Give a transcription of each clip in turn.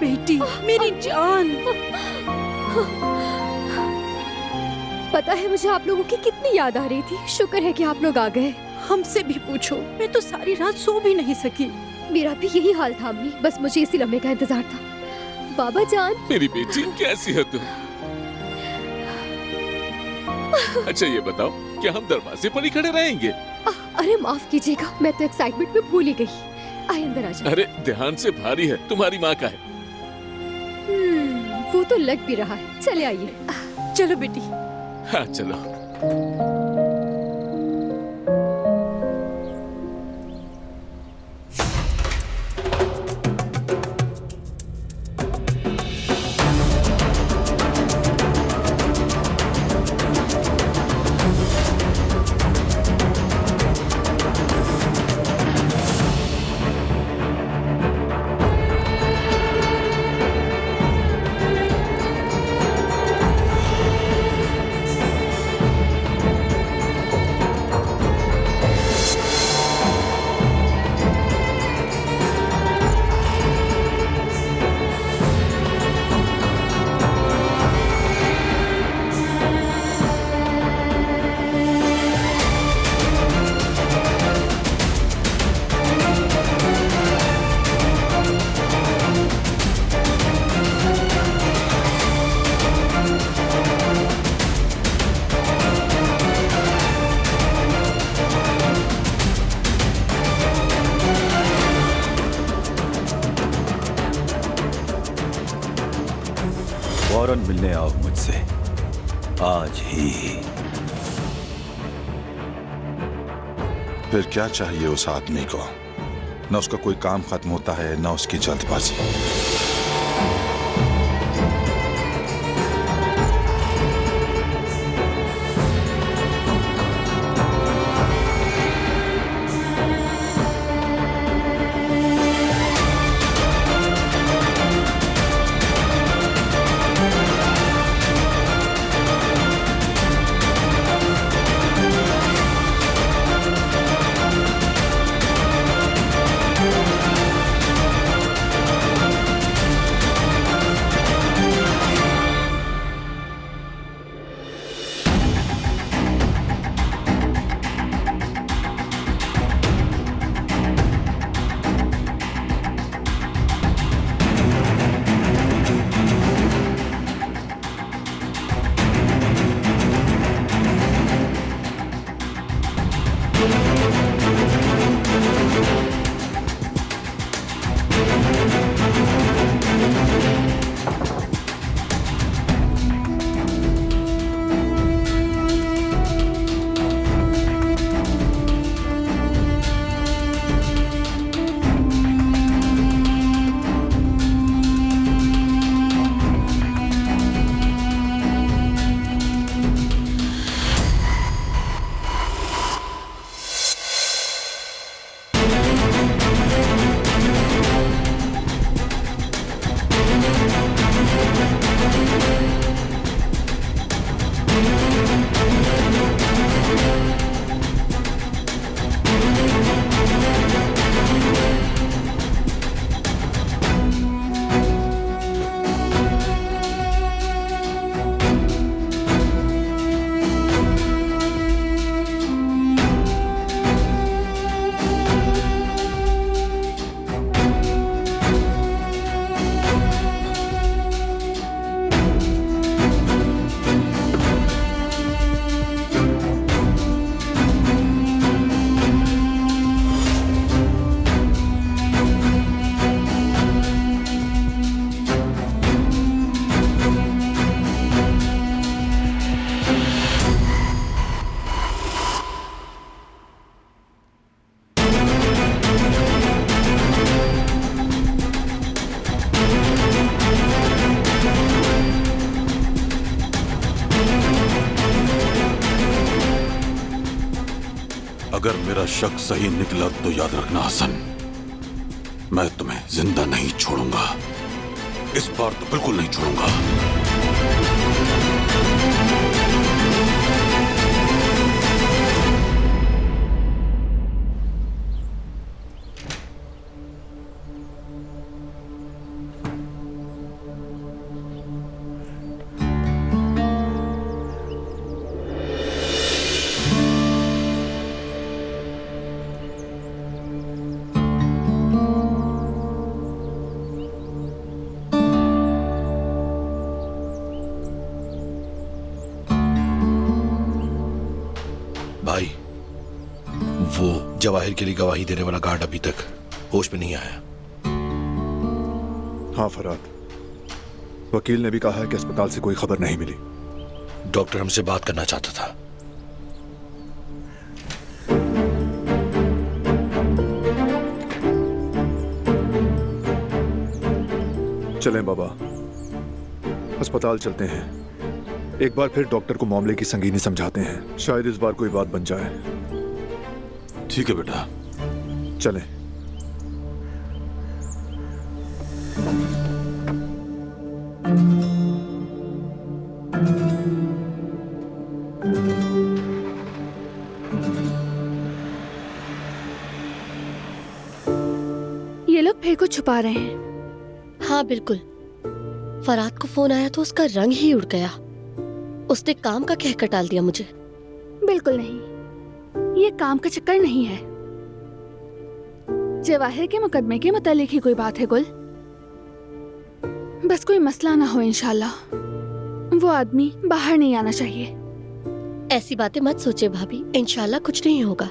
बेटी, मेरी जान। पता है मुझे आप लोगों की कितनी याद आ रही थी। शुक्र है कि आप लोग आ गए। हमसे भी पूछो, मैं तो सारी रात सो भी नहीं सकी। मेरा भी यही हाल था अम्मी, बस मुझे इसी लम्हे का इंतजार था। बाबा जान। मेरी बेटी कैसी है तुम? अच्छा ये बताओ, क्या हम दरवाजे पर ही खड़े रहेंगे? अरे माफ कीजिएगा, मैं तो एक्साइटमेंट में भूल ही गई। आइए अंदर आ जाओ। अरे ध्यान से, भारी है, तुम्हारी माँ का है। वो तो लग भी रहा है। चले आइए। चलो बेटी। हाँ चलो। फौरन मिलने आओ मुझसे, आज ही। फिर क्या चाहिए उस आदमी को? न उसका कोई काम खत्म होता है, न उसकी जल्दबाजी। अगर मेरा शक सही निकला तो याद रखना हसन, मैं तुम्हें जिंदा नहीं छोड़ूंगा। इस बार तो बिल्कुल नहीं छोड़ूंगा। वो जवाहिर के लिए गवाही देने वाला गार्ड अभी तक होश में नहीं आया। हाँ फराद, वकील ने भी कहा है कि अस्पताल से कोई खबर नहीं मिली। डॉक्टर हमसे बात करना चाहता था। चलें बाबा, अस्पताल चलते हैं। एक बार फिर डॉक्टर को मामले की संगीनी समझाते हैं, शायद इस बार कोई बात बन जाए। ठीक है बेटा, चलें। ये लोग फिर कुछ छुपा रहे हैं। हाँ बिल्कुल, फराद को फोन आया तो उसका रंग ही उड़ गया। उसने काम का कहकर टाल दिया मुझे। बिल्कुल नहीं, ये काम का चक्कर नहीं है। जवाहिर के मुकदमे के मुतालिक ही कोई बात है गुल। बस कोई मसला ना हो इंशाल्लाह। वो आदमी बाहर नहीं आना चाहिए। ऐसी बातें मत सोचे भाभी, इंशाल्लाह कुछ नहीं होगा।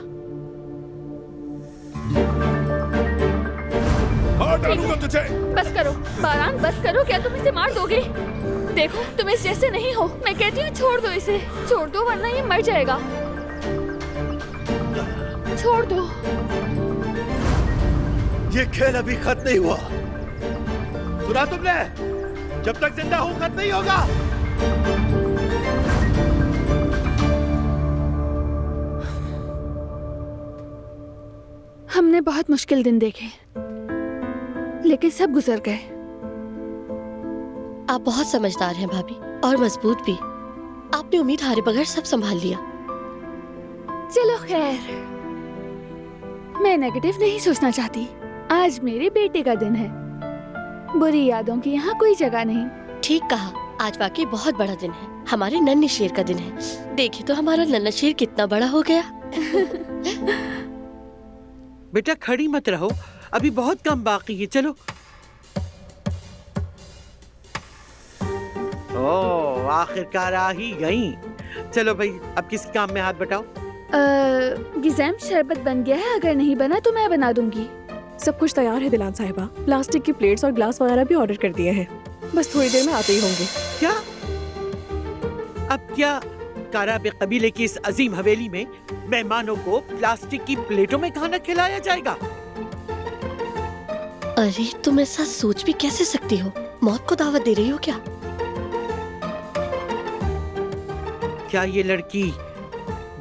डालूंगा तुझे। बस करो बारान, बस करो। क्या तुम इसे मार दोगे? देखो तुम इस जैसे नहीं हो। मैं कहती हूँ छोड़ दो इसे, छोड़ दो वरना ये मर जाएगा। छोड़ दो। ये खेल अभी खत्म नहीं हुआ। सुना तुमने? जब तक जिंदा हूं खत्म नहीं होगा। हमने बहुत मुश्किल दिन देखे, लेकिन सब गुजर गए। आप बहुत समझदार हैं भाभी, और मजबूत भी। आपने उम्मीद हारे बगैर सब संभाल लिया। चलो खैर, मैं नेगेटिव नहीं सोचना चाहती। आज मेरे बेटे का दिन है। बुरी यादों की यहाँ कोई जगह नहीं। ठीक कहा, आज वाकई बहुत बड़ा दिन है। हमारे नन्हे शेर का दिन है। देखिए तो हमारा नन्हा शेर कितना बड़ा हो गया। बेटा खड़ी मत रहो, अभी बहुत काम बाकी है। चलो। ओह, आखिरकार आ ही गई। चलो भाई, अब किस काम में हाथ बटाओ। गिज़ैम, शरबत बन गया है। अगर नहीं बना तो मैं बना दूंगी। सब कुछ तैयार है दिलान साहिबा। प्लास्टिक की प्लेट्स और ग्लास वगैरह भी ऑर्डर कर दिए हैं। बस थोड़ी देर में आते ही होंगे। क्या? अब क्या काराबे कबीले की इस अजीम हवेली में मेहमानों को प्लास्टिक की प्लेटों में खाना खिलाया जाएगा? अरे तुम ऐसा सोच भी कैसे सकती हो? मौत को दावत दे रही हो क्या? क्या ये लड़की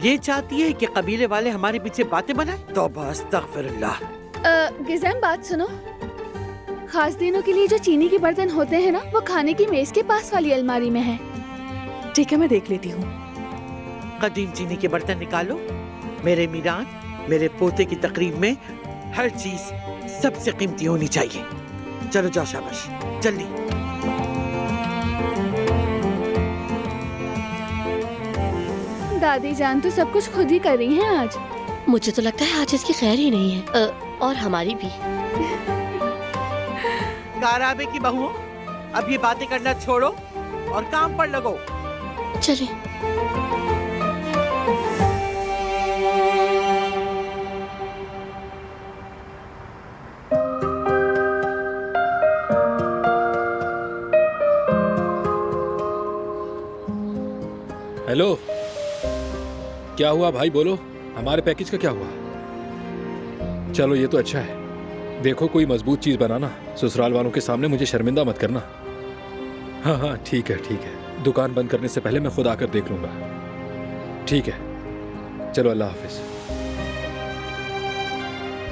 ये चाहती है कि कबीले वाले हमारे पीछे बातें बनाएं? तौबा अस्तगफिरुल्लाह। गिज़ैम बात सुनो। खास दिनों के लिए जो चीनी के बर्तन होते हैं ना, वो खाने की मेज के पास वाली अलमारी में है। ठीक है, मैं देख लेती हूँ। कदीम चीनी के बर्तन निकालो। मेरे मीरान, मेरे पोते की तकरीब में हर चीज सबसे कीमती होनी चाहिए। चलो जाओ, शाबाश, जल्दी। दादी जान तो सब कुछ खुद ही कर रही हैं आज। मुझे तो लगता है आज इसकी खैर ही नहीं है। और हमारी भी। काराबे की बहुओं, अब ये बातें करना छोड़ो और काम पर लगो। चले। हेलो, क्या हुआ भाई? बोलो, हमारे पैकेज का क्या हुआ? चलो ये तो अच्छा है। देखो कोई मजबूत चीज बनाना, ससुराल वालों के सामने मुझे शर्मिंदा मत करना। हाँ हाँ ठीक है ठीक है, दुकान बंद करने से पहले मैं खुद आकर देख लूंगा। ठीक है, चलो अल्लाह हाफिज।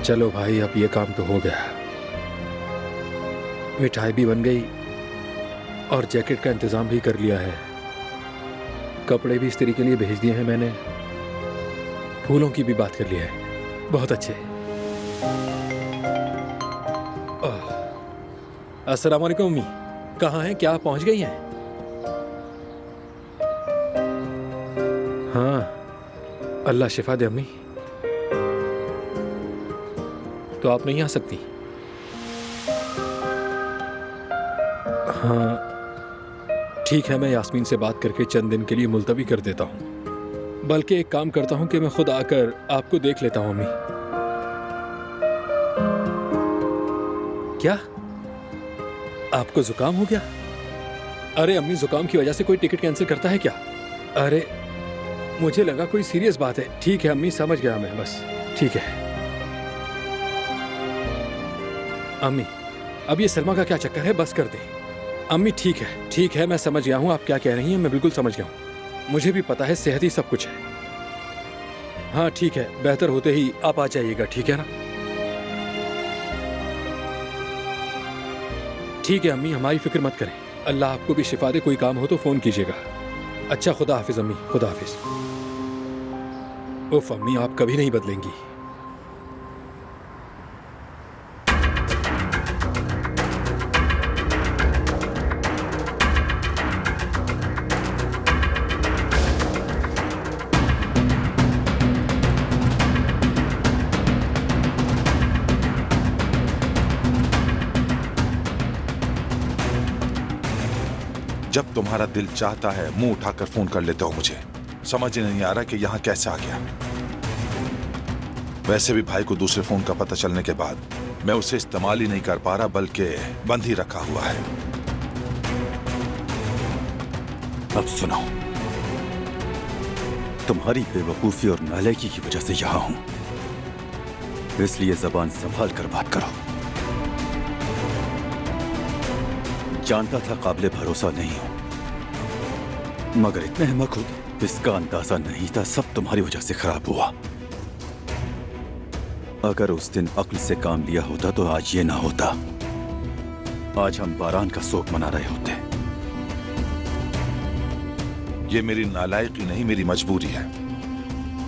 चलो भाई, अब ये काम तो हो गया। मिठाई भी बन गई और जैकेट का इंतजाम भी कर लिया है। कपड़े भी इस्त्री के लिए भेज दिए हैं मैंने। फूलों की भी बात कर ली है। बहुत अच्छे। अस्सलाम वालेकुम अम्मी, कहाँ हैं? क्या पहुंच गई हैं? हाँ, अल्लाह शिफा दे अम्मी। तो आप नहीं आ सकती? हाँ ठीक है, मैं यास्मीन से बात करके चंद दिन के लिए मुलतवी कर देता हूँ। बल्कि एक काम करता हूँ कि मैं खुद आकर आपको देख लेता हूँ अम्मी। क्या आपको जुकाम हो गया? अरे अम्मी, जुकाम की वजह से कोई टिकट कैंसिल करता है क्या? अरे मुझे लगा कोई सीरियस बात है। ठीक है अम्मी, समझ गया मैं, बस ठीक है। अम्मी अब ये सलमा का क्या चक्कर है, बस कर दे। अम्मी ठीक है, मैं समझ गया हूँ आप क्या कह रही हैं, मैं बिल्कुल समझ गया हूँ। मुझे भी पता है सेहत ही सब कुछ है। हाँ ठीक है, बेहतर होते ही आप आ जाइएगा, ठीक है ना? ठीक है अम्मी, हमारी फिक्र मत करें। अल्लाह आपको भी शिफा दे। कोई काम हो तो फोन कीजिएगा। अच्छा, खुदा हाफिज अम्मी, खुदा हाफिज। उफ अम्मी, आप कभी नहीं बदलेंगी। जब तुम्हारा दिल चाहता है मुंह उठाकर फोन कर लेते हो मुझे। समझ ही नहीं आ रहा कि यहाँ कैसे आ गया। वैसे भी भाई को दूसरे फोन का पता चलने के बाद मैं उसे इस्तेमाल ही नहीं कर पा रहा, बल्कि बंद ही रखा हुआ है। अब सुनो, तुम्हारी बेवकूफी और नालायकी की वजह से यहां हूं, इसलिए जबान संभाल कर बात करो। जानता था काबिले भरोसा नहीं हो, मगर इतने हिम्मत हो इसका अंदाजा नहीं था। सब तुम्हारी वजह से खराब हुआ। अगर उस दिन अक्ल से काम लिया होता तो आज ये ना होता। आज हम बारान का शोक मना रहे होते। ये मेरी नालायकी नहीं, मेरी मजबूरी है।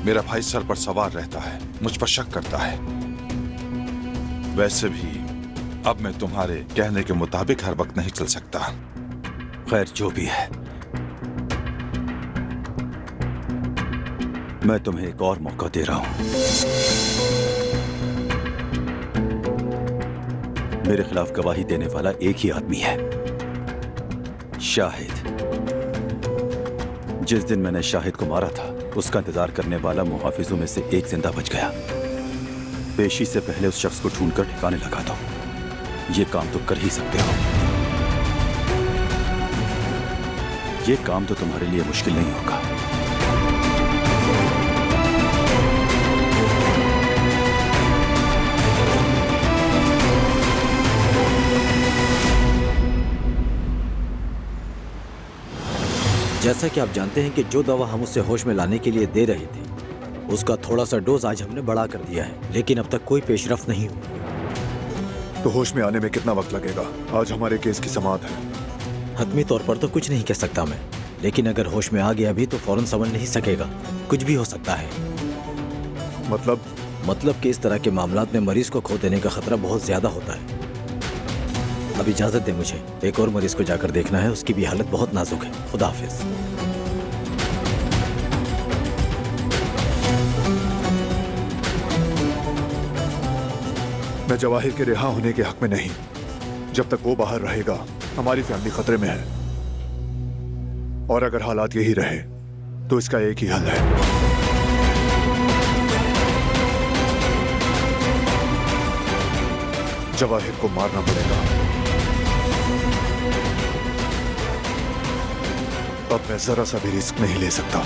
मेरा भाई सर पर सवार रहता है, मुझ पर शक करता है। वैसे भी अब मैं तुम्हारे कहने के मुताबिक हर वक्त नहीं चल सकता। खैर जो भी है, मैं तुम्हें एक और मौका दे रहा हूं। मेरे खिलाफ गवाही देने वाला एक ही आदमी है, शाहिद। जिस दिन मैंने शाहिद को मारा था, उसका इंतजार करने वाला मुहाफिजों में से एक जिंदा बच गया। पेशी से पहले उस शख्स को ढूंढकर ठिकाने लगा दो। ये काम तो कर ही सकते हो। ये काम तो तुम्हारे लिए मुश्किल नहीं होगा। जैसा कि आप जानते हैं कि जो दवा हम उसे होश में लाने के लिए दे रहे थे, उसका थोड़ा सा डोज आज हमने बढ़ा कर दिया है, लेकिन अब तक कोई पेशरफ नहीं हुई। तो होश में आने में कितना वक्त लगेगा? आज हमारे केस की समाअत है। हतमी तौर पर तो कुछ नहीं कह सकता मैं, लेकिन अगर होश में आ गया भी तो फौरन समझ नहीं सकेगा। कुछ भी हो सकता है। मतलब कि इस तरह के मामलात में मरीज को खो देने का खतरा बहुत ज्यादा होता है। अब इजाजत दे मुझे, एक और मरीज को जाकर देखना है। उसकी भी हालत बहुत नाजुक है। खुदा हाफिज। मैं जवाहिर के रिहा होने के हक में नहीं। जब तक वो बाहर रहेगा, हमारी फैमिली खतरे में है। और अगर हालात यही रहे तो इसका एक ही हल है। जवाहिर को मारना पड़ेगा। अब मैं जरा सा भी रिस्क नहीं ले सकता।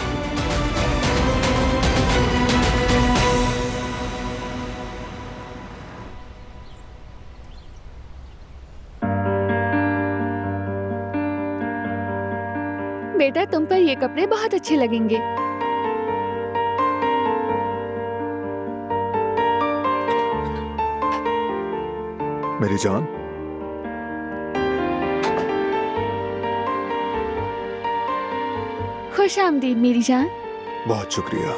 बेटा, तुम पर ये कपड़े बहुत अच्छे लगेंगे। मेरी जान, खुश आमदीद मेरी जान। बहुत शुक्रिया।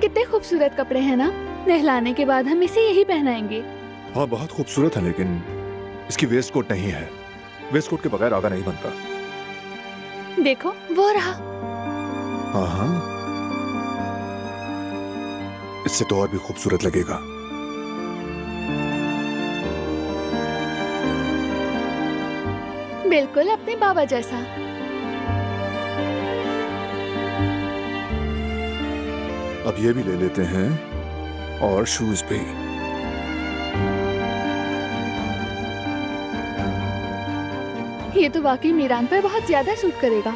कितने खूबसूरत कपड़े हैं ना। नहलाने के बाद हम इसे यही पहनाएंगे। हाँ, बहुत खूबसूरत है, लेकिन इसकी वेस्ट कोट नहीं है। वेस्ट कोट के बगैर आगा नहीं बनता। देखो, वो रहा। हाँ, इससे तो और भी खूबसूरत लगेगा। बिल्कुल अपने बाबा जैसा। अब ये भी ले लेते हैं और शूज भी। ये तो वाकई मीरान पर बहुत ज्यादा सूट करेगा।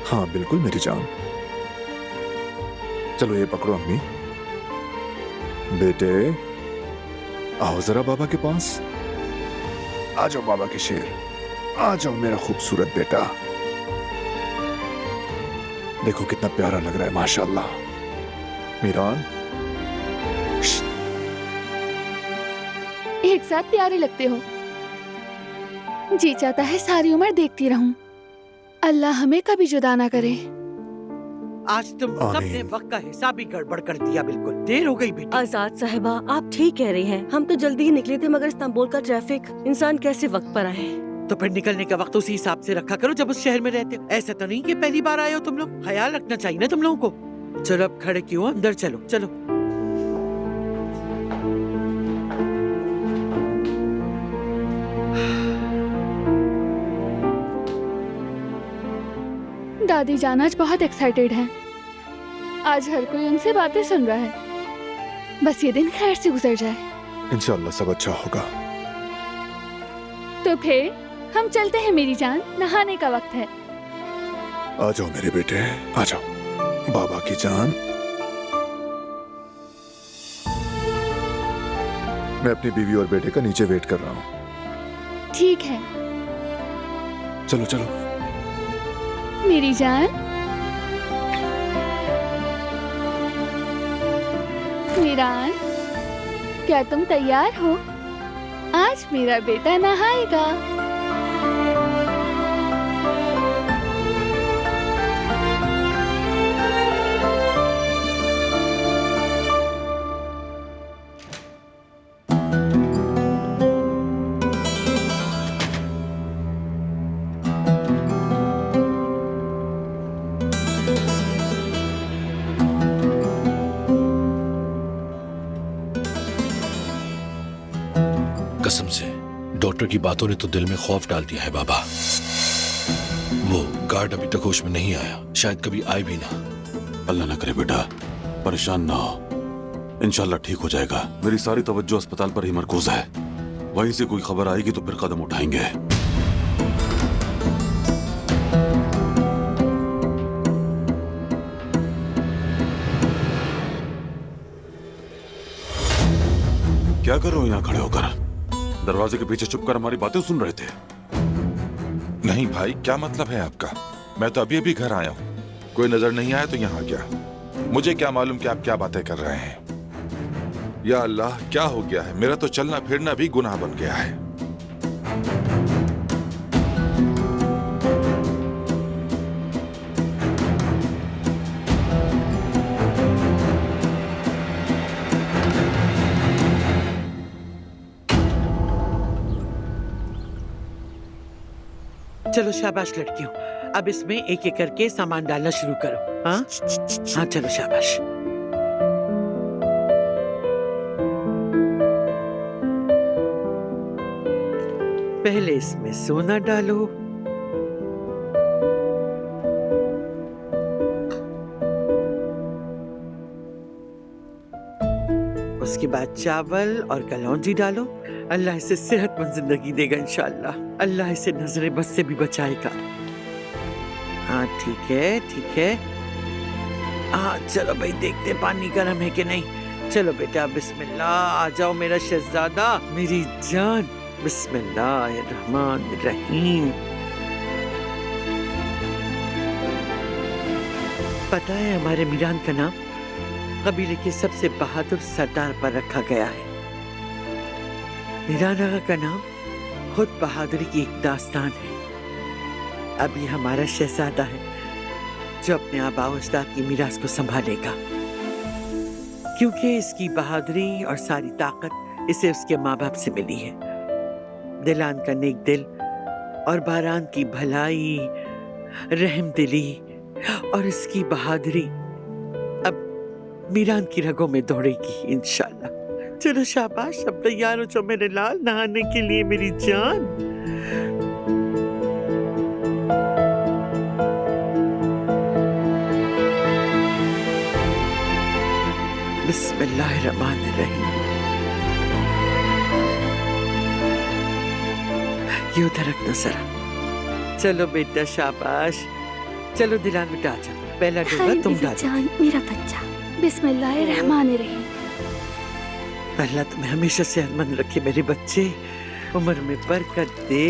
हाँ बिल्कुल मेरी जान। चलो ये पकड़ो अम्मी। बेटे आओ जरा बाबा के पास। आ जाओ बाबा के शेर, आ जाओ मेरा खूबसूरत बेटा। देखो कितना प्यारा लग रहा है माशाल्लाह। मीरान एक साथ प्यारे लगते हो। जी चाहता है सारी उम्र देखती रहूं। अल्लाह हमें कभी जुदा ना करे। आज तुम सबने वक्त का हिसाब ही गड़बड़ कर दिया। बिल्कुल देर हो गई बेटी। आजाद साहिबा आप ठीक कह रही हैं। हम तो जल्दी ही निकले थे, मगर इस्तांबुल का ट्रैफिक, इंसान कैसे वक्त पर आए। तो फिर निकलने का वक्त उसी हिसाब से रखा करो जब उस शहर में रहते हो। ऐसा तो नहीं कि पहली बार आए हो तुम लोग। ख्याल रखना चाहिए ना तुम लोगों को। चलो अब खड़े क्यों, अंदर चलो चलो। दादी जान आज बहुत एक्साइटेड हैं। आज हर कोई उनसे बातें सुन रहा है। बस ये दिन खैर से गुजर जाए। इंशाल्लाह सब अच्छा होगा। तो फिर हम चलते हैं मेरी जान, नहाने का वक्त है। आ जाओ मेरे बेटे, आ जाओ बाबा की जान। मैं अपनी बीवी और बेटे का नीचे वेट कर रहा हूँ। ठीक है। चलो चलो मेरी जान। मीरान क्या तुम तैयार हो? आज मेरा बेटा नहाएगा। कसम से डॉक्टर की बातों ने तो दिल में खौफ डाल दिया है बाबा। वो गार्ड अभी तक होश में नहीं आया, शायद कभी आए भी ना। अल्लाह ना करे बेटा, परेशान ना हो, इंशाल्लाह ठीक हो जाएगा। मेरी सारी तवज्जो अस्पताल पर ही मरकूज है। वहीं से कोई खबर आएगी तो फिर कदम उठाएंगे। क्या कर रहे हो यहाँ खड़े होकर? दरवाजे के पीछे चुपकर हमारी बातें सुन रहे थे। नहीं भाई, क्या मतलब है आपका? मैं तो अभी अभी घर आया हूँ, कोई नजर नहीं आया तो यहाँ आ गया। मुझे क्या मालूम कि आप क्या बातें कर रहे हैं। या अल्लाह, क्या हो गया है? मेरा तो चलना फिरना भी गुनाह बन गया है। चलो शाबाश लड़कियों, अब इसमें एक एक करके सामान डालना शुरू करो। हाँ हाँ चलो शाबाश। पहले इसमें सोना डालो, उसके बाद चावल और कलौंजी डालो। अल्लाह इसे सेहतमंद जिंदगी देगा इंशाअल्लाह। अल्लाह इसे नजरे बद से भी बचाएगा। हाँ ठीक है ठीक है। हाँ चलो भाई, देखते पानी गर्म है कि नहीं। चलो बेटा बिस्मिल्लाह, आ जाओ मेरा शहजादा, मेरी जान। बिस्मिल्लाहिर्रहमानिर्रहीम। पता है हमारे मीरान का नाम कबीले के सबसे बहादुर सरदार पर रखा गया है। मीरान आगा का नाम खुद बहादुरी की एक दास्तान है। अब ये हमारा शहजादा है जो अपने आबा अजदाद की मीरास को संभालेगा, क्योंकि इसकी बहादुरी और सारी ताकत इसे उसके माँ बाप से मिली है। दिलान का नेक दिल और बारान की भलाई, रहम दिली और इसकी बहादुरी अब मीरान की रगों में दौड़ेगी इंशाल्लाह। चलो शाबाश, अब तैयार हो जाओ मेरे लाल नहाने के लिए मेरी जान। बिस्मिल्लाहिर्रहमानिर्रहीम। ये उधर रखना जरा। चलो बेटा शाबाश। चलो दिलान बेटा आजा। पहला डूबा तुम डालो। मेरा बच्चा। बिस्मिल्लाहिर्रहमानिर्रहीम। अल्लाह तुम्हें हमेशा सेहतमंद रखे मेरे बच्चे, उम्र में बरकत दे।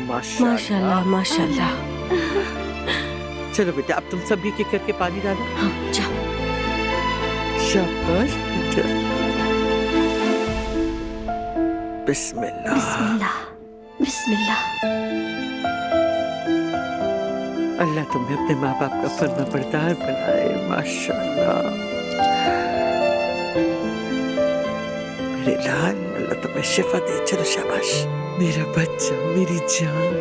माशाल्लाह माशाल्लाह। चलो बेटा अब तुम सब एक एक करके पानी डालो। हाँ जाओ। शाबाश बेटा। बिस्मिल्लाह बिस्मिल्लाह बिस्मिल्लाह। अल्लाह तुम्हें अपने माँ बाप का फर्माबरदार बनाए। माशाल्लाह मेरे लाल, अल्लाह तुम्हें शिफा दे। चलो शाबाश मेरा बच्चा, मेरी जान।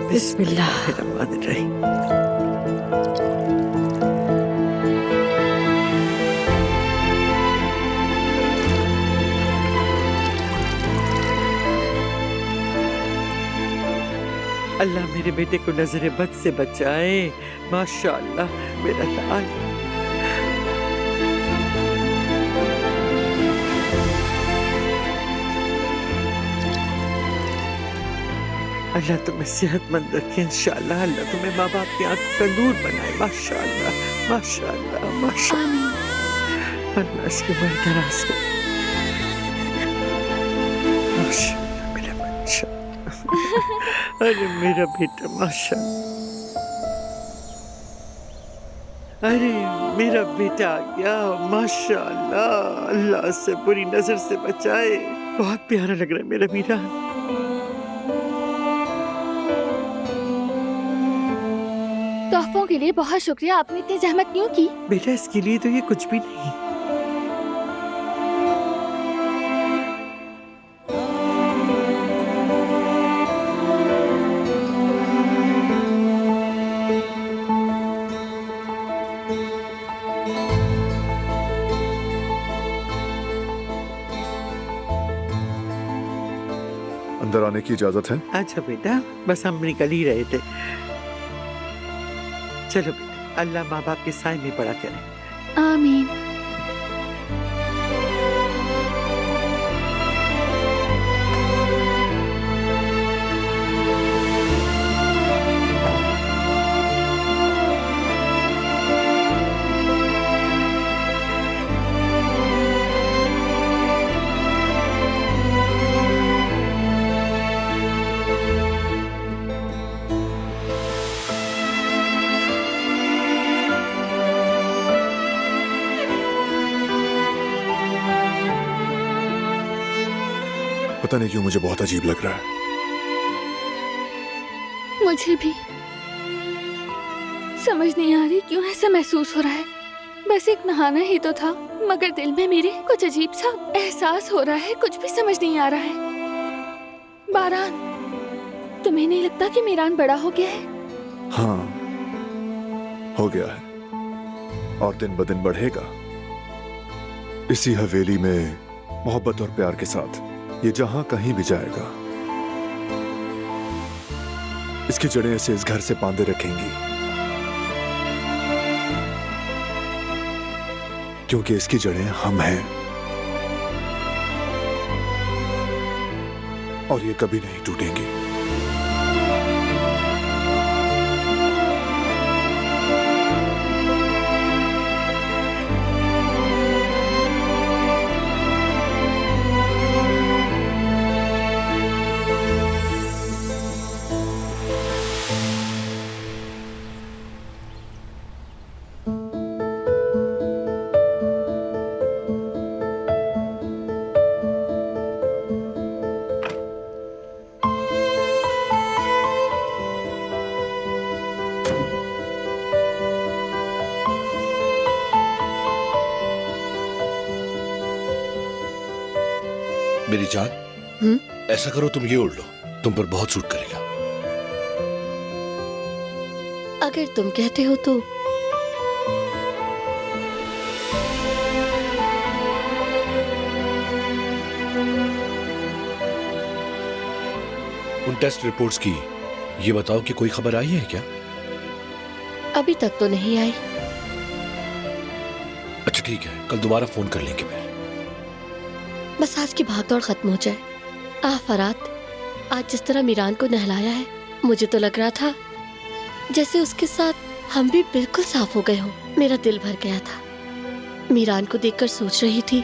बिस्मिल्लाहिर्रहमानिर्रहीम। अल्लाह मेरे बेटे को नजर बद से बचाए। माशाअल्लाह मेरा लाल। अल्लाह तुम्हें सेहतमंद रखे इंशाअल्लाह। अल्लाह तुम्हें माँ बाप की आंख का नूर बनाए। माशाअल्लाह माशाअल्लाह माशाअल्लाह। अल्लाह इसके उम्र दराज करे। माशाअल्लाह मेरा बच्चा। अरे मेरा बेटा माशाअल्लाह। अरे मेरा बेटा आ गया। माशाअल्लाह अल्लाह से बुरी नजर से बचाए। बहुत प्यारा लग रहा है मेरा मीरा। तोहफों के लिए बहुत शुक्रिया। आपने इतनी जहमत क्यों की? बेटा इसके लिए तो ये कुछ भी नहीं। अंदर आने की इजाजत है? अच्छा बेटा बस हम निकल ही रहे थे। चलो बेटा अल्लाह माँ बाप के साए में बड़ा करे। आमीन। पता नहीं क्यों मुझे बहुत अजीब लग रहा है। मुझे भी समझ नहीं आ रही क्यों ऐसा महसूस हो रहा है। बस एक नहाना ही तो था, मगर दिल में मेरे कुछ अजीब सा एहसास हो रहा है। कुछ भी समझ नहीं आ रहा है। बारान, तुम्हें नहीं लगता कि मीरान बड़ा हो गया है? हाँ हो गया है और दिन ब दिन बढ़ेगा। इसी हवेली में मोहब्बत और प्यार के साथ ये जहां कहीं भी जाएगा। इसकी जड़ें इसे इस घर से बांधे रखेंगी, क्योंकि इसकी जड़ें हम हैं और ये कभी नहीं टूटेंगी। मेरी जान, ऐसा करो तुम ये ओढ़ लो, तुम पर बहुत सूट करेगा। अगर तुम कहते हो तो। उन टेस्ट रिपोर्ट्स की ये बताओ कि कोई खबर आई है क्या? अभी तक तो नहीं आई। अच्छा ठीक है, कल दोबारा फोन कर लेंगे फिर। बस आज की भागदौड़ खत्म हो जाए। फरात, आज जिस तरह मीरान को नहलाया है, मुझे तो लग रहा था जैसे उसके साथ हम भी बिल्कुल साफ हो गए हों। मेरा दिल भर गया था। मीरान को देखकर सोच रही थी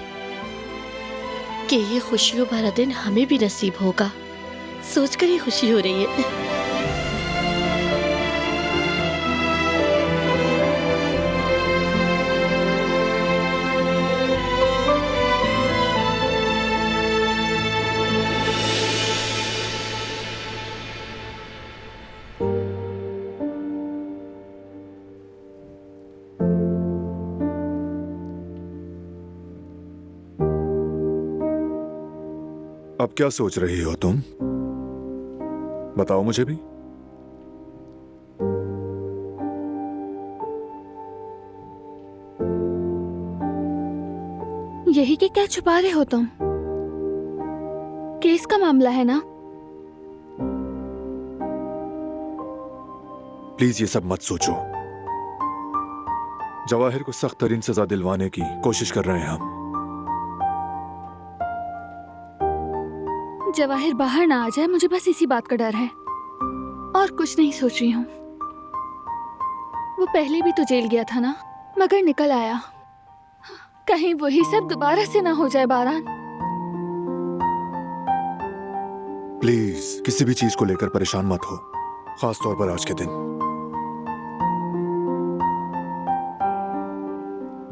कि ये खुशियों भरा दिन हमें भी नसीब होगा। सोचकर ही खुशी हो रही है। अब क्या सोच रही हो तुम? बताओ मुझे भी। यही कि क्या छुपा रहे हो तुम? केस का मामला है ना? प्लीज ये सब मत सोचो। जवाहिर को सख्त तरीन सजा दिलवाने की कोशिश कर रहे हैं हम। जवाहिर बाहर ना आ जाए, मुझे बस इसी बात का डर है और कुछ नहीं सोच रही हूँ। वो पहले भी तो जेल गया था ना, मगर निकल आया। कहीं वही सब दोबारा से ना हो जाए बारान। प्लीज किसी भी चीज को लेकर परेशान मत हो, खास तौर पर आज के दिन।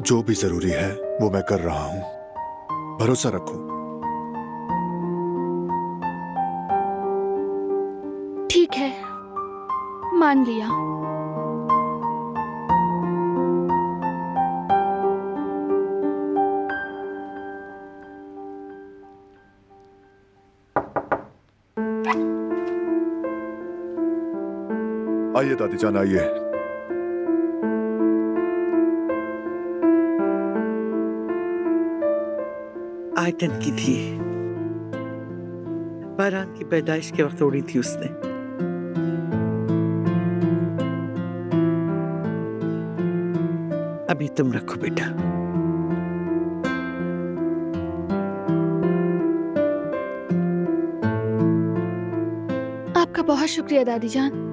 जो भी जरूरी है वो मैं कर रहा हूं, भरोसा रखो। ठीक है, मान लिया। आइए दादी जान, आइए। आयतन की थी। बारान की पैदाइश के वक्त उड़ी थी उसने। अभी तुम रखो बेटा। आपका बहुत शुक्रिया दादी जान।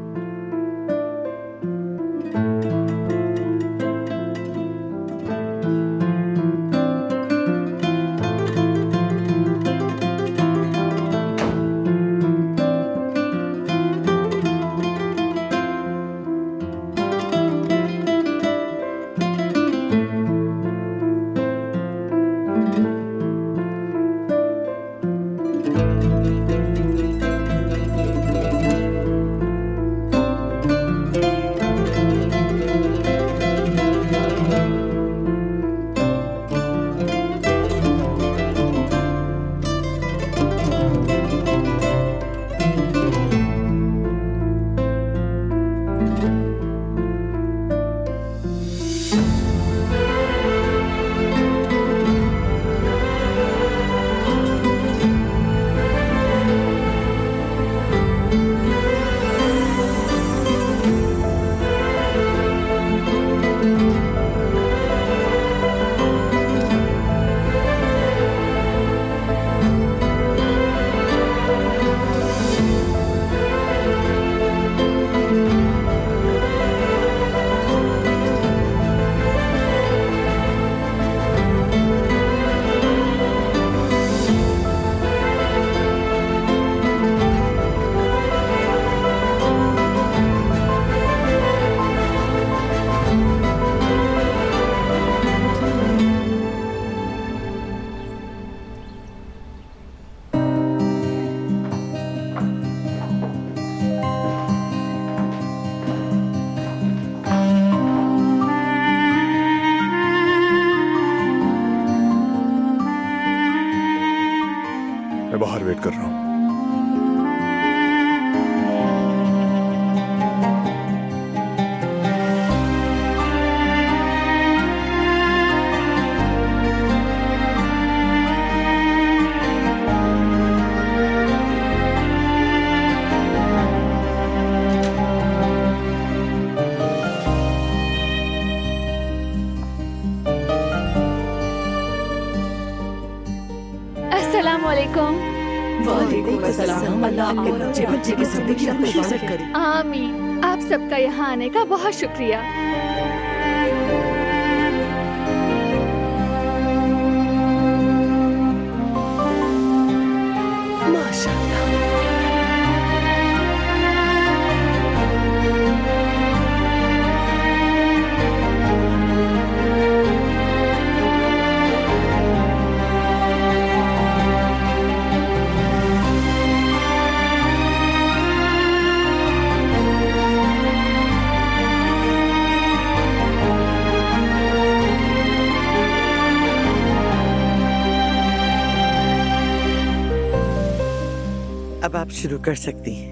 मैं बाहर वेट कर रहा हूं। वसल्लम। अल्लाह आपके बच्चे बच्चे की जिंदगी को बरकत करे। आमीन। आप सबका यहाँ आने का बहुत शुक्रिया। माशाल्लाह। अब आप शुरू कर सकती हैं।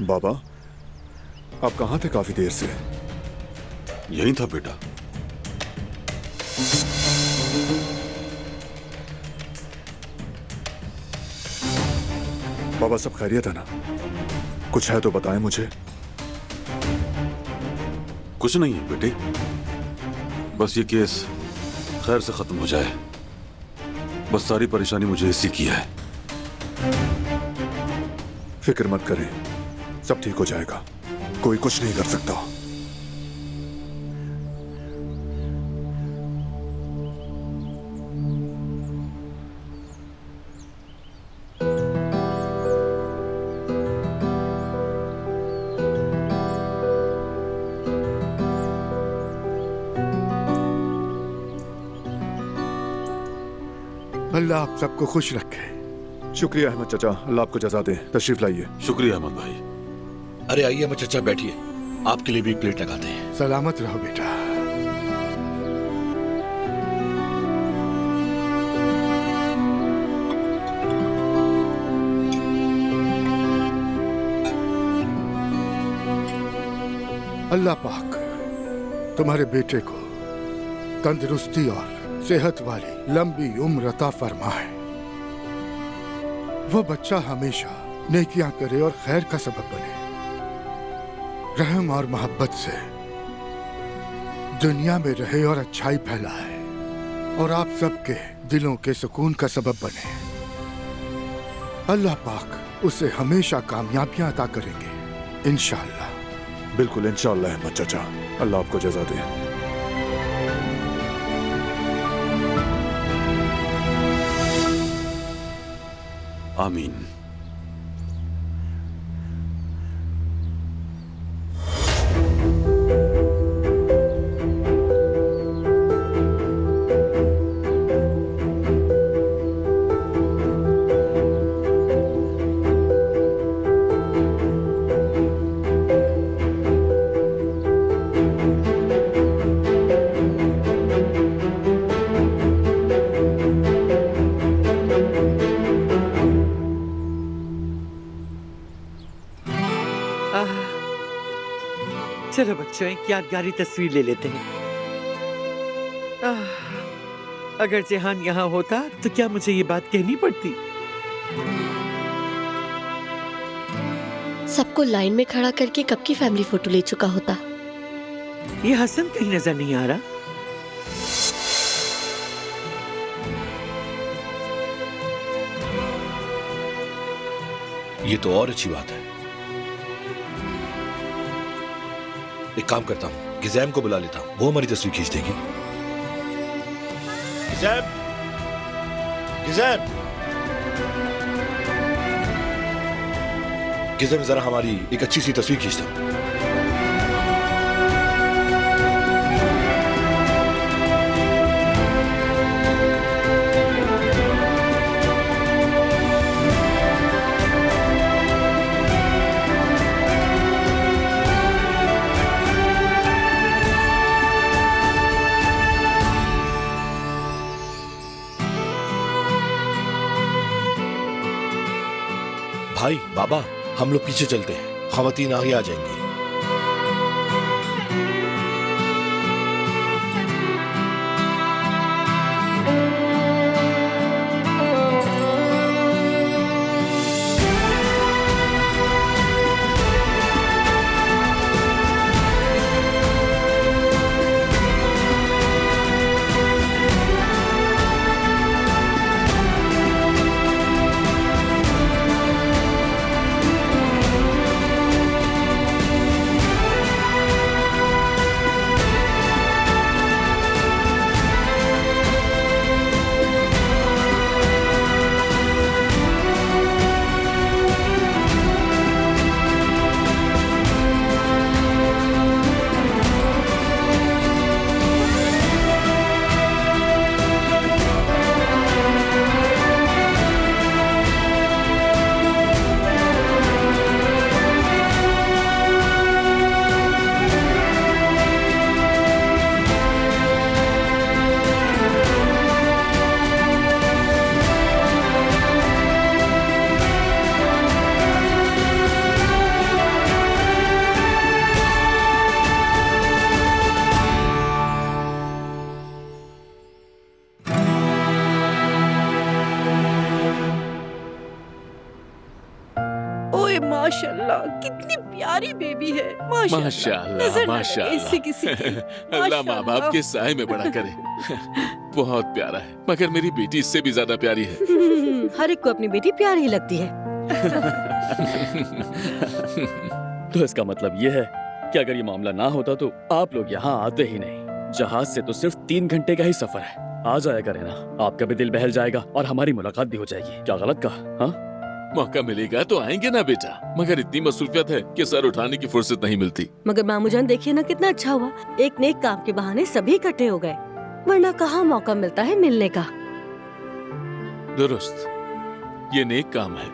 बाबा, आप कहाँ थे काफी देर से? यही था बेटा। बाबा, सब खैरियत है ना? कुछ है तो बताएं मुझे। कुछ नहीं है बेटे, बस ये केस खैर से खत्म हो जाए, बस सारी परेशानी मुझे इसी की है। फिक्र मत करें, सब ठीक हो जाएगा, कोई कुछ नहीं कर सकता। अल्लाह आप सबको खुश रखे। शुक्रिया अहमद चाचा, अल्लाह आपको जज़ा दे। तशरीफ लाइए। शुक्रिया अहमद भाई। अरे आइए अहमद चाचा, बैठिए, आपके लिए भी एक प्लेट लगाते हैं। सलामत रहो बेटा। अल्लाह पाक तुम्हारे बेटे को तंदुरुस्ती और सेहत वाली लंबी उम्र अता फरमाए। वो बच्चा हमेशा नेकियां करे और खैर का सबब बने, रहम और मोहब्बत से दुनिया में रहे और अच्छाई फैलाए और आप सबके दिलों के सुकून का सबब बने। अल्लाह पाक उसे हमेशा कामयाबियां अता करेंगे इंशाअल्लाह। बिल्कुल इंशाअल्लाह अहमद चाचा, अल्लाह आपको जज़ा दे। आमीन। चलो बच्चों, एक यादगारी तस्वीर ले लेते हैं। अगर जेहान यहाँ होता तो क्या मुझे ये बात कहनी पड़ती? सबको लाइन में खड़ा करके कब की फैमिली फोटो ले चुका होता। ये हसन कहीं नजर नहीं आ रहा। ये तो और अच्छी बात है। एक काम करता हूं, गिज़ैम को बुला लेता हूं, वो हमारी तस्वीर खींच देगी। गिज़ैम, गिज़ैम, गिज़ैम जरा हमारी एक अच्छी सी तस्वीर खींच दो। भाई, बाबा, हम लोग पीछे चलते हैं, ख़वातीन आगे आ जाएंगी। माशाल्लाह कितनी प्यारी बेबी है। माशाल्लाह माशाल्लाह ऐसी किसी की। अल्लाह माँ बाप के साए में बड़ा करे। बहुत प्यारा है, मगर मेरी बेटी इससे भी ज्यादा प्यारी है। हर एक को अपनी बेटी प्यारी ही लगती है। तो इसका मतलब ये है कि अगर ये मामला ना होता तो आप लोग यहाँ आते ही नहीं। जहाज से तो सिर्फ 3 घंटे का ही सफर है। आ जाया करें ना, आपका भी दिल बहल जाएगा और हमारी मुलाकात भी हो जाएगी। क्या गलत कहा? हाँ, मौका मिलेगा तो आएंगे ना बेटा, मगर इतनी मसरूफियत है कि सर उठाने की फुर्सत नहीं मिलती। मगर मामू जान देखिए ना कितना अच्छा हुआ, एक नेक काम के बहाने सभी इकट्ठे हो गए, वरना कहाँ मौका मिलता है मिलने का। दुरुस्त, ये नेक काम है।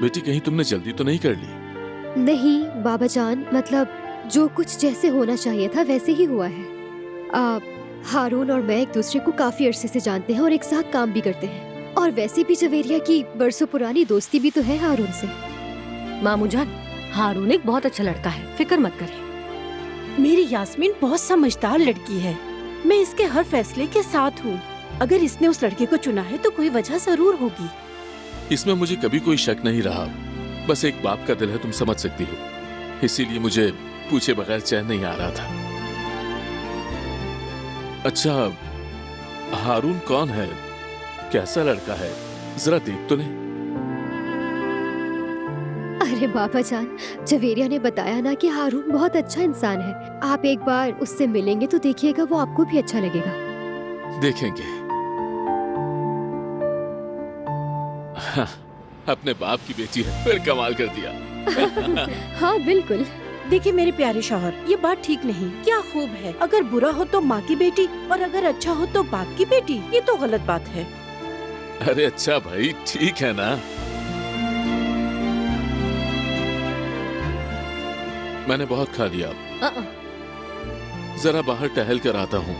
बेटी कहीं तुमने जल्दी तो नहीं कर ली? नहीं बाबा जान, मतलब जो कुछ जैसे होना चाहिए था वैसे ही हुआ है। हारून और मैं एक दूसरे को काफी अरसे से जानते हैं और एक साथ काम भी करते हैं, और वैसे भी जवेरिया की बरसों पुरानी दोस्ती भी तो है हारून से। मामू जान, हारून एक बहुत अच्छा लड़का है, फिक्र मत करें। मेरी यास्मीन बहुत समझदार लड़की है, मैं इसके हर फैसले के साथ हूँ। अगर इसने उस लड़के को चुना है तो कोई वजह जरूर होगी। इसमें मुझे कभी कोई शक नहीं रहा, बस एक बाप का दिल है, तुम समझ सकती हो, इसीलिए मुझे पूछे बगैर चैन नहीं आ रहा था। अच्छा, हारून कौन है, कैसा लड़का है, जरा देख तो नहीं। अरे बाबा जान, जवेरिया ने बताया ना कि हारून बहुत अच्छा इंसान है। आप एक बार उससे मिलेंगे तो देखिएगा, वो आपको भी अच्छा लगेगा। देखेंगे। हाँ, अपने बाप की बेटी है, फिर कमाल कर दिया। हाँ बिल्कुल। देखिए मेरे प्यारे शौहर, ये बात ठीक नहीं। क्या खूब है, अगर बुरा हो तो माँ की बेटी और अगर अच्छा हो तो बाप की बेटी, ये तो गलत बात है। अरे अच्छा भाई, ठीक है ना। मैंने बहुत खा लिया, जरा बाहर टहल कर आता हूँ,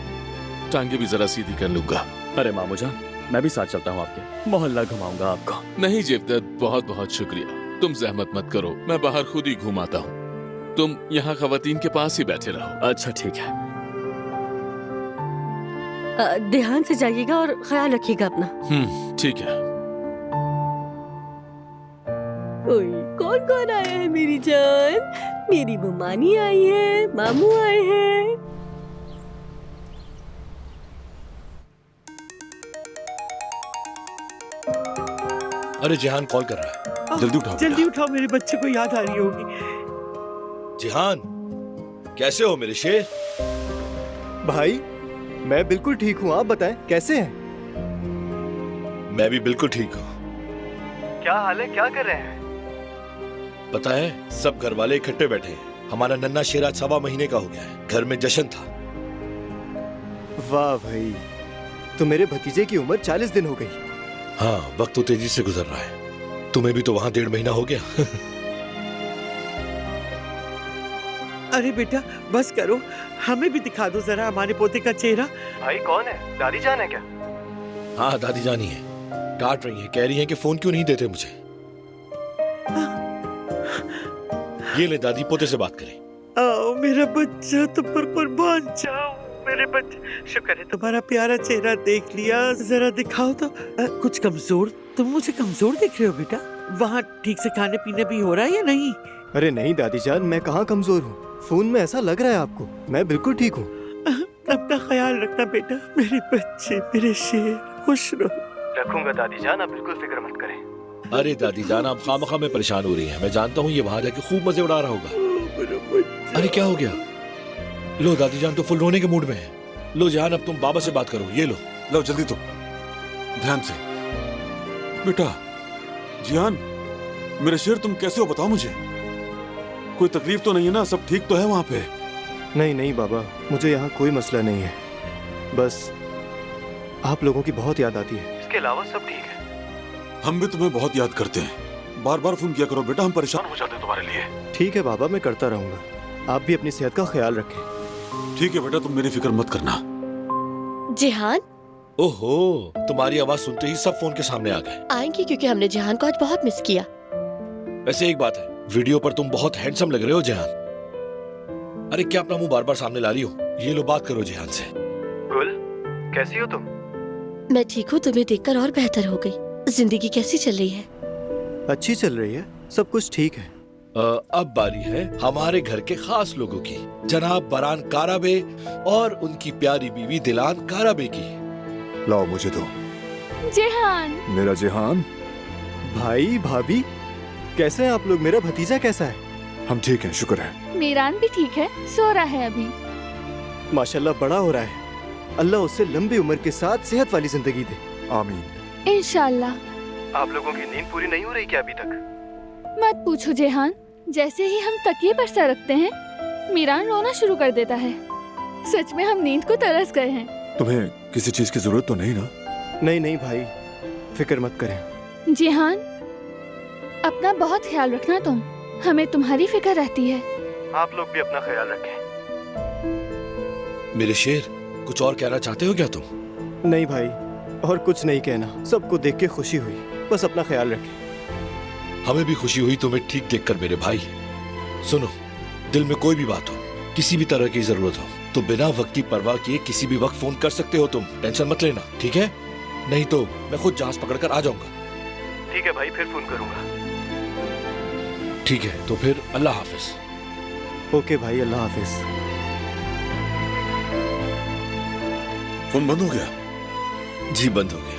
टांगे भी जरा सीधी कर लूंगा। अरे मामू जान, मैं भी साथ चलता हूँ आपके, मोहल्ला घुमाऊंगा आपको। नहीं जेवदत, बहुत बहुत शुक्रिया, तुम जहमत मत करो, मैं बाहर खुद ही घुमाता हूँ। तुम यहाँ खवातीन के पास ही बैठे रहो। अच्छा ठीक है। ध्यान से जाइएगा और ख्याल रखिएगा अपना। ठीक है। ओए कौन कौन आया है मेरी जान? मेरी मम्मानी आई है, मामू आए हैं। अरे जिहान कॉल कर रहा है, जल्दी उठाओ। जल्दी उठाओ, मेरे बच्चे को याद आ रही होगी। जिहान कैसे हो मेरे शेर? भाई मैं बिल्कुल ठीक हूँ, आप बताएं कैसे हैं? मैं भी बिल्कुल ठीक हूँ। क्या हाल है, क्या कर रहे हैं? पता है सब घर वाले इकट्ठे बैठे हैं। हमारा नन्ना शेर आज 1.25 महीने का हो गया है। घर में जश्न था। वाह भाई, तो मेरे भतीजे की उम्र 40 दिन हो गई। हाँ, वक्त तो तेजी से गुजर रहा है। तुम्हें भी तो वहाँ 1.5 महीना हो गया। अरे बेटा बस करो, हमें भी दिखा दो जरा हमारे पोते का चेहरा। भाई कौन है, दादी जान है क्या? हाँ दादी जानी है, डांट रही है, कह रही है कि फोन क्यों नहीं देते मुझे। ये ले दादी, पोते से बात करें। आओ मेरा बच्चा, तुम पर कुर्बान जाओ मेरे बच्चे। शुक्र है तुम्हारा प्यारा चेहरा देख लिया, जरा दिखाओ तो। कुछ कमजोर, तुम मुझे कमजोर दिख रहे हो बेटा। वहाँ ठीक से खाने पीने भी हो रहा है या नहीं? अरे नहीं दादी जान, मैं कहाँ कमजोर हूँ, फोन में ऐसा लग रहा है आपको। मैं बिल्कुल ठीक हूँ। अपना ख्याल रखना बेटा, मेरे बच्चे, मेरे शेर, खुश रहो। रखूंगा दादी जान, आप बिल्कुल फिक्र मत करें। अरे दादी जान, आप खामखा में परेशान हो रही हैं। मैं जानता हूँ ये वहाँ जाके खूब मजे उड़ा रहा होगा। अरे क्या हो गया? लो दादी जान तो फुल रोने के मूड में है। लो जान, अब तुम बाबा से बात करो। ये लो लो जल्दी, तो ध्यान से। बेटा जिहान, मेरे शेर तुम कैसे हो बताओ मुझे। कोई तकलीफ तो नहीं है ना? सब ठीक तो है वहाँ पे? नहीं नहीं बाबा, मुझे यहाँ कोई मसला नहीं है। बस आप लोगों की बहुत याद आती है, इसके अलावा सब ठीक है। हम भी तुम्हें बहुत याद करते हैं। बार बार फोन किया करो बेटा, हम परेशान हो जाते हैं तुम्हारे लिए। ठीक है बाबा, मैं करता रहूंगा। आप भी अपनी सेहत का ख्याल रखें। ठीक है बेटा, तुम मेरी फिक्र मत करना। जिहान ओहो, तुम्हारी आवाज सुनते ही सब फोन के सामने आ गए। आएंगे क्योंकि हमने जिहान को आज बहुत मिस किया। वैसे एक बात है, वीडियो पर तुम बहुत हैंडसम लग रहे हो जिहान। अरे क्या अपना मुंह बार बार सामने ला रही हो? ये लो बात करो जिहान से। गुल, कैसी हो तुम? मैं ठीक हूँ, तुम्हें देखकर और बेहतर हो गई। जिंदगी कैसी चल रही है? अच्छी चल रही है, सब कुछ ठीक है। अब बारी है हमारे घर के खास लोगों की, जनाब बरान काराबे और उनकी प्यारी बीवी दिलान काराबे की। लाओ मुझे दो। जिहान, मेरा जिहान। भाई भाभी कैसे हैं आप लोग? मेरा भतीजा कैसा है? हम ठीक हैं, शुक्र है। मीरान भी ठीक है, सो रहा है अभी। माशाल्लाह बड़ा हो रहा है। अल्लाह उससे लंबी उम्र के साथ सेहत वाली जिंदगी दे। आमीन। इंशाल्लाह। आप लोगों की नींद पूरी नहीं हो रही क्या अभी तक? मत पूछो जिहान, जैसे ही हम तकिए पर सर रखते हैं मीरान रोना शुरू कर देता है। सच में हम नींद को तरस गए हैं। तुम्हें किसी चीज की जरूरत तो नहीं ना? नहीं नहीं भाई, फिक्र मत करें। जिहान, अपना बहुत ख्याल रखना तुम, हमें तुम्हारी फिक्र रहती है। आप लोग भी अपना ख्याल रखें। मेरे शेर, कुछ और कहना चाहते हो क्या तुम? नहीं भाई, और कुछ नहीं कहना। सबको देख के खुशी हुई, बस अपना ख्याल रखें। हमें भी खुशी हुई तुम्हें ठीक देखकर मेरे भाई। सुनो, दिल में कोई भी बात हो, किसी भी तरह की जरूरत हो तो बिना वक्त की परवाह किए किसी भी वक्त फोन कर सकते हो तुम। टेंशन मत लेना, ठीक है? नहीं तो मैं खुद जहाज पकड़कर आ जाऊंगा। ठीक है भाई, फिर फोन करूंगा। ठीक है, तो फिर अल्लाह हाफिज। ओके भाई, अल्लाह हाफिज। फोन बंद हो गया? जी बंद हो गया।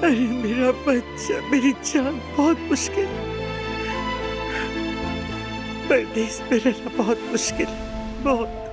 अरे मेरा बच्चा, मेरी जान, बहुत मुश्किल। परदेश में रहना बहुत मुश्किल, बहुत।